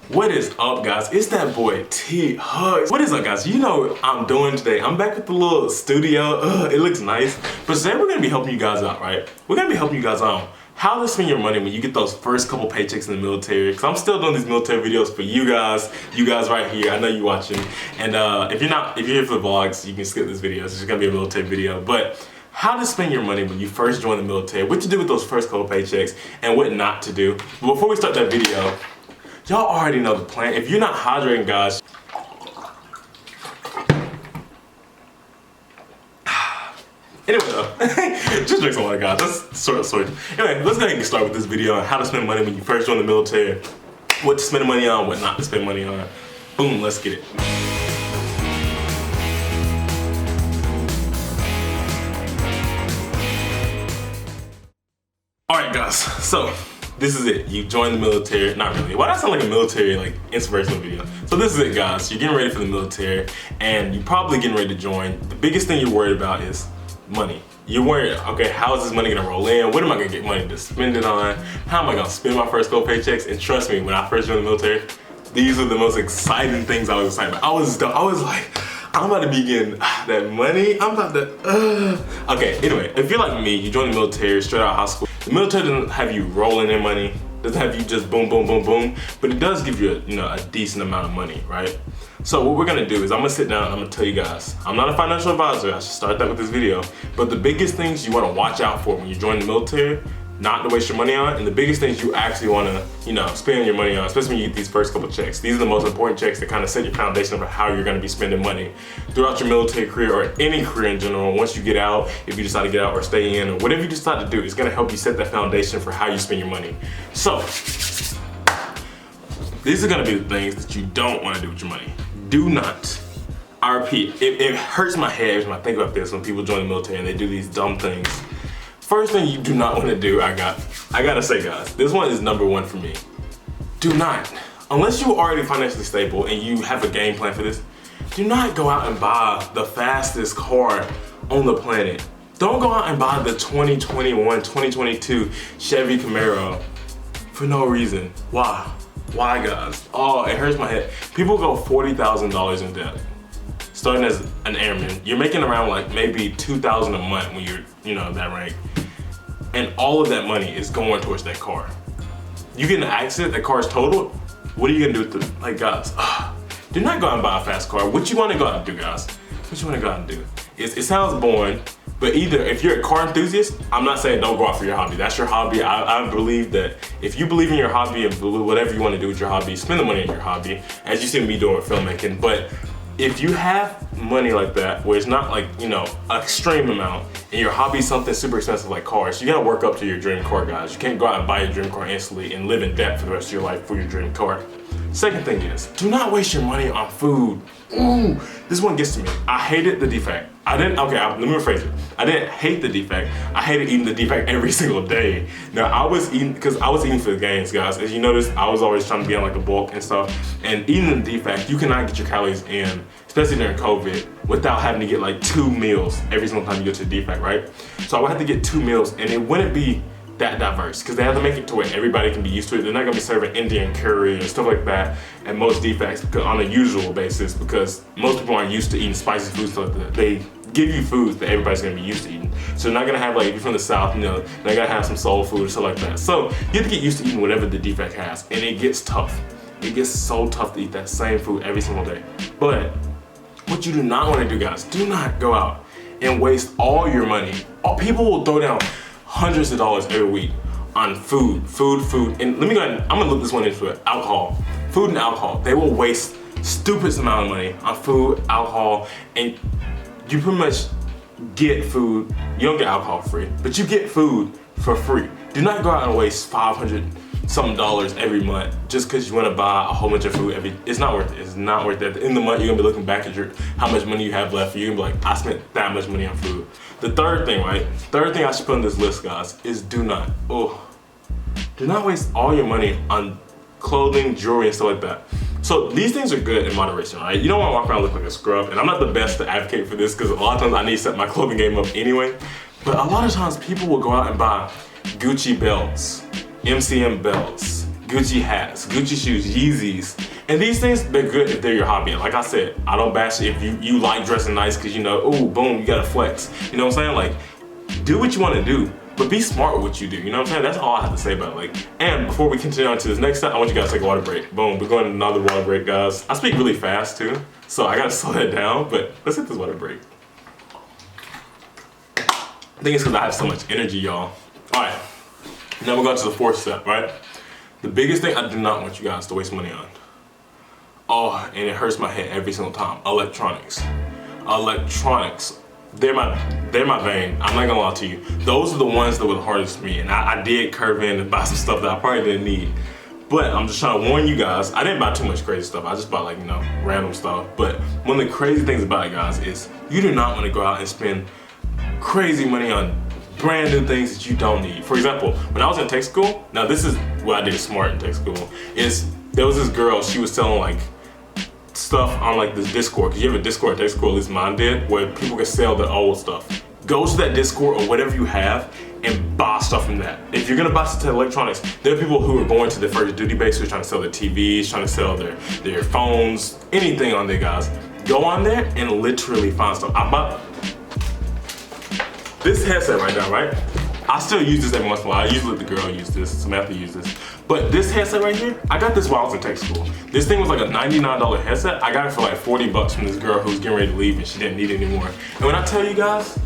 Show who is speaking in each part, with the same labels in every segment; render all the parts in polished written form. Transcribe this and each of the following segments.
Speaker 1: What is up, guys? It's that boy T Hugs. What is up, guys? You know what I'm doing today. I'm back with the little studio. It looks nice. But today we're gonna be helping you guys out, right? We're gonna be helping you guys out how to spend your money when you get those first couple paychecks in the military. Cause I'm still doing these military videos for you guys right here. I know you watching. And if you're here for the vlogs, you can skip this video. It's just gonna be a military video. But how to spend your money when you first join the military, what to do with those first couple paychecks, and what not to do. But before we start that video, y'all already know the plan. If you're not hydrating, guys, anyway though, just drink some water, guys. That's sort of sweet. Anyway, let's go ahead and get started with this video on how to spend money when you first join the military, what to spend money on, what not to spend money on. Boom, let's get it. Alright guys, so this is it. You join the military. Not really. Why does that sound like a military inspirational video? So this is it, guys. You're getting ready for the military and you're probably getting ready to join. The biggest thing you're worried about is money. You're worried, okay, how is this money gonna roll in? What am I gonna get money to spend it on? How am I gonna spend my first couple paychecks? And trust me, when I first joined the military, these are the most exciting things I was excited about. I was like, I'm about to be getting that money. I'm about to, Okay, anyway, if you're like me, you join the military straight out of high school. The military doesn't have you rolling in money, doesn't have you just boom, boom, boom, boom, but it does give you a decent amount of money, right? So what we're gonna do is I'm gonna sit down and I'm gonna tell you guys, I'm not a financial advisor, I should start that with this video, but the biggest things you wanna watch out for when you join the military, not to waste your money on, and the biggest things you actually wanna, spend your money on, especially when you get these first couple checks. These are the most important checks that kind of set your foundation for how you're gonna be spending money throughout your military career or any career in general. Once you get out, if you decide to get out or stay in, or whatever you decide to do, it's gonna help you set that foundation for how you spend your money. So, these are gonna be the things that you don't wanna do with your money. Do not, I repeat, it hurts my head when I think about this when people join the military and they do these dumb things. First thing you do not want to do, I gotta say, guys, this one is number one for me. Do not, unless you're already financially stable and you have a game plan for this, do not go out and buy the fastest car on the planet. Don't go out and buy the 2021, 2022 Chevy Camaro for no reason. Why? Why, guys? Oh, it hurts my head. People go $40,000 in debt. Starting as an airman, you're making around maybe $2,000 a month when you're, that rank. And all of that money is going towards that car. You get in an accident, that car's totaled, what are you gonna do with the, guys, do not go out and buy a fast car. What you wanna go out and do, guys? What you wanna go out and do? It sounds boring, but either if you're a car enthusiast, I'm not saying don't go out for your hobby. That's your hobby. I believe that if you believe in your hobby and whatever you wanna do with your hobby, spend the money on your hobby, as you see me doing with filmmaking. But if you have money like that, where it's not an extreme amount, and your hobby is something super expensive like cars, you gotta work up to your dream car, guys. You can't go out and buy your dream car instantly and live in debt for the rest of your life for your dream car. Second thing is, do not waste your money on food. Ooh, this one gets to me. I hated the defect. Let me rephrase it. I didn't hate the defect. I hated eating the defect every single day. Now I was eating for the gains, guys. As you notice, I was always trying to be on a bulk and stuff. And eating the defect, you cannot get your calories in, especially during COVID, without having to get 2 meals every single time you go to the defect, right? So I would have to get 2 meals, and it wouldn't be that diverse, because they have to make it to where everybody can be used to it. They're not gonna be serving Indian curry or stuff like that at most defects on a usual basis, because most people aren't used to eating spicy foods like that. They give you foods that everybody's gonna be used to eating. So they're not gonna have, if you're from the South, they're gonna have some soul food or stuff like that. So you have to get used to eating whatever the defect has, and it gets tough. It gets so tough to eat that same food every single day. But what you do not wanna do, guys, do not go out and waste all your money. People will throw down hundreds of dollars every week on food. And let me go ahead and, I'm gonna look this one into it. Alcohol. Food and alcohol. They will waste stupid amount of money on food, alcohol, and you pretty much get food. You don't get alcohol free, but you get food for free. Do not go out and waste $500-something every month just because you want to buy a whole bunch of food. It's not worth it. It's not worth it. At the end of the month, you're gonna be looking back at how much money you have left. You're gonna be like, I spent that much money on food. The third thing, right? Third thing I should put on this list, guys, is do not waste all your money on clothing, jewelry, and stuff like that. So these things are good in moderation, right? You don't want to walk around and look like a scrub, and I'm not the best to advocate for this because a lot of times I need to set my clothing game up anyway. But a lot of times people will go out and buy Gucci belts, MCM belts, Gucci hats, Gucci shoes, Yeezys. And these things, they're good if they're your hobby. And like I said, I don't bash it if you like dressing nice because you know, oh, boom, you gotta flex. You know what I'm saying? Like, do what you wanna do, but be smart with what you do. You know what I'm saying? That's all I have to say about it. Like, and before we continue on to this next step, I want you guys to take a water break. Boom, we're going to another water break, guys. I speak really fast too, so I gotta slow that down, but let's hit this water break. I think it's because I have so much energy, y'all. All right, now we're going to the fourth step, right? The biggest thing I do not want you guys to waste money on. Oh, and it hurts my head every single time. Electronics. Electronics. They're my vein. I'm not gonna lie to you. Those are the ones that were the hardest for me. And I did curve in and buy some stuff that I probably didn't need. But I'm just trying to warn you guys, I didn't buy too much crazy stuff. I just bought like, you know, random stuff. But one of the crazy things about it, guys, is you do not want to go out and spend crazy money on brand new things that you don't need. For example, when I was in tech school, now this is what I did smart in tech school, is there was this girl, she was selling like stuff on like this Discord, because you have a Discord at tech school, at least mine did, where people can sell their old stuff. Go to that Discord or whatever you have and buy stuff from that. If you're gonna buy some electronics, there are people who are going to their first duty base who are trying to sell their TVs, trying to sell their phones, anything on there, guys. Go on there and literally find stuff. I bought this headset right now, right? I still use this every once in a while. I usually let the girl use this, Samantha use this. But this headset right here, I got this while I was in tech school. This thing was like a $99 headset. I got it for like 40 bucks from this girl who was getting ready to leave and she didn't need it anymore. And when I tell you guys,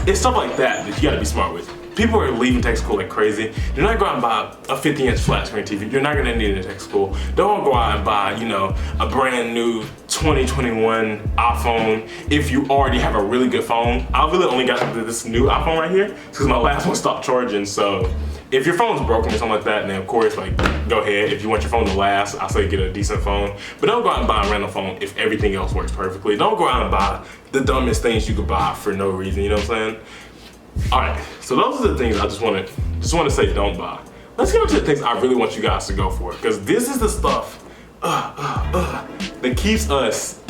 Speaker 1: it's stuff like that you gotta be smart with. People are leaving tech school like crazy. You're not going out and buy a 50-inch flat screen TV. You're not gonna need it in tech school. Don't go out and buy, you know, a brand new 2021 iPhone if you already have a really good phone. I really only got this new iPhone right here because my last one stopped charging. So if your phone's broken or something like that, then of course, like, go ahead. If you want your phone to last, I'll say get a decent phone. But don't go out and buy a random phone if everything else works perfectly. Don't go out and buy the dumbest things you could buy for no reason, you know what I'm saying? All right, so those are the things I just want to say don't buy. Let's get into the things I really want you guys to go for, because this is the stuff that keeps us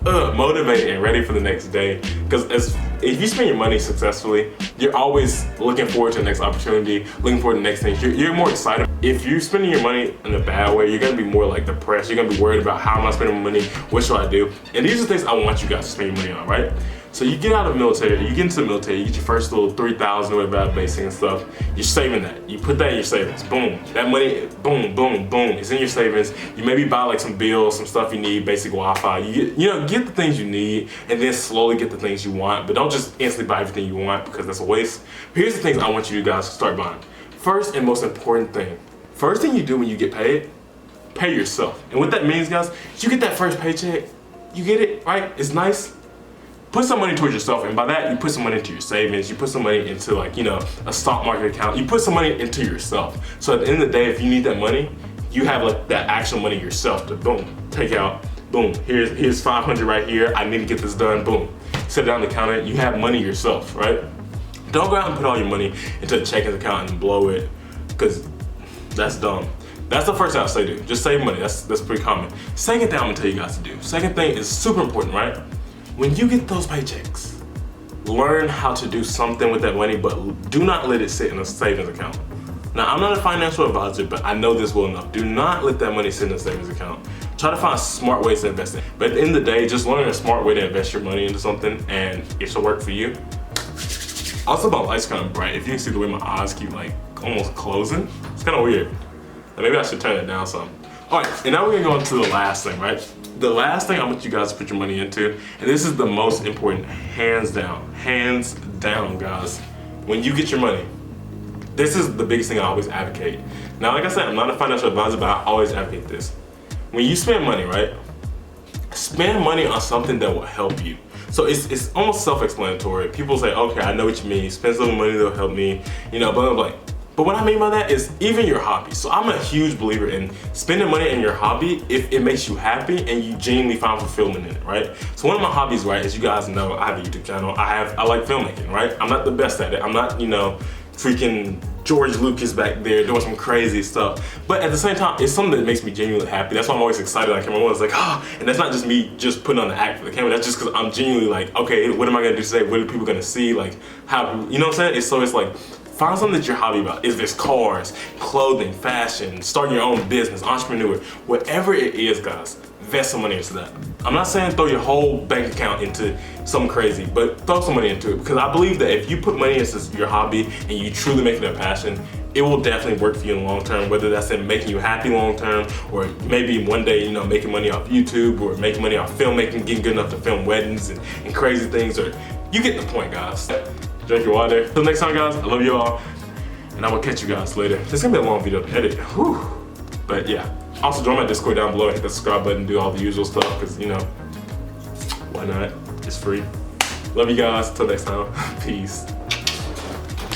Speaker 1: motivated and ready for the next day. Because if you spend your money successfully, you're always looking forward to the next opportunity, looking forward to the next thing. You're more excited. If you're spending your money in a bad way, you're gonna be more like depressed. You're gonna be worried about how am I spending my money? What should I do? And these are the things I want you guys to spend your money on, right? So you get out of the military, you get into the military, you get your first little 3,000 or whatever basic and stuff. You're saving that. You put that in your savings. Boom. That money, boom, boom, boom. It's in your savings. You maybe buy like some bills, some stuff you need, basic Wi-Fi. Get the things you need, and then slowly get the things you want. But don't just instantly buy everything you want because that's a waste. Here's the things I want you guys to start buying. First and most important thing. First thing you do when you get paid, pay yourself. And what that means, guys, is you get that first paycheck. You get it, right? It's nice. Put some money towards yourself, and by that, you put some money into your savings, you put some money into like, you know, a stock market account, you put some money into yourself. So at the end of the day, if you need that money, you have like that actual money yourself to boom, take out, boom, here's 500 right here, I need to get this done, boom. Set it down the counter, you have money yourself, right? Don't go out and put all your money into a checking account and blow it, because that's dumb. That's the first thing I'll say do, just save money, that's pretty common. Second thing I'm gonna tell you guys to do, second thing is super important, right? When you get those paychecks, learn how to do something with that money, but do not let it sit in a savings account. Now, I'm not a financial advisor, but I know this well enough. Do not let that money sit in a savings account. Try to find smart ways to invest in. But at the end of the day, just learn a smart way to invest your money into something, and it should work for you. Also, my light's kind of bright. If you can see the way my eyes keep like almost closing, it's kind of weird. Maybe I should turn it down some. All right, and now we're gonna go into the last thing, right? The last thing I want you guys to put your money into, and this is the most important, hands down, guys. When you get your money, this is the biggest thing I always advocate. Now, like I said, I'm not a financial advisor, but I always advocate this. When you spend money, right? Spend money on something that will help you. So it's almost self-explanatory. People say, okay, I know what you mean. Spend some money that'll help me, you know, blah, blah, blah. But what I mean by that is even your hobby. So I'm a huge believer in spending money in your hobby if it makes you happy and you genuinely find fulfillment in it, right? So one of my hobbies, right, as you guys know, I have a YouTube channel. I like filmmaking, right? I'm not the best at it. I'm not, you know, freaking George Lucas back there doing some crazy stuff. But at the same time, it's something that makes me genuinely happy. That's why I'm always excited on camera. It's like, and that's not just me just putting on the act for the camera. That's just because I'm genuinely like, okay, what am I gonna do today? What are people gonna see? Like, how, you know what I'm saying? It's like, Find something that you're hobby about. Is this cars, clothing, fashion, starting your own business, entrepreneur, whatever it is, guys, invest some money into that. I'm not saying throw your whole bank account into something crazy, but throw some money into it, because I believe that if you put money into your hobby and you truly make it a passion, it will definitely work for you in the long term, whether that's in making you happy long term, or maybe one day, you know, making money off YouTube, or making money off filmmaking, getting good enough to film weddings and crazy things, or you get the point, guys. Drink your water. Till next time, guys, I love you all, and I will catch you guys later. This is gonna be a long video to edit, whew. But yeah, also join my Discord down below, hit the subscribe button, do all the usual stuff, because, you know, why not? It's free. Love you guys, till next time, peace.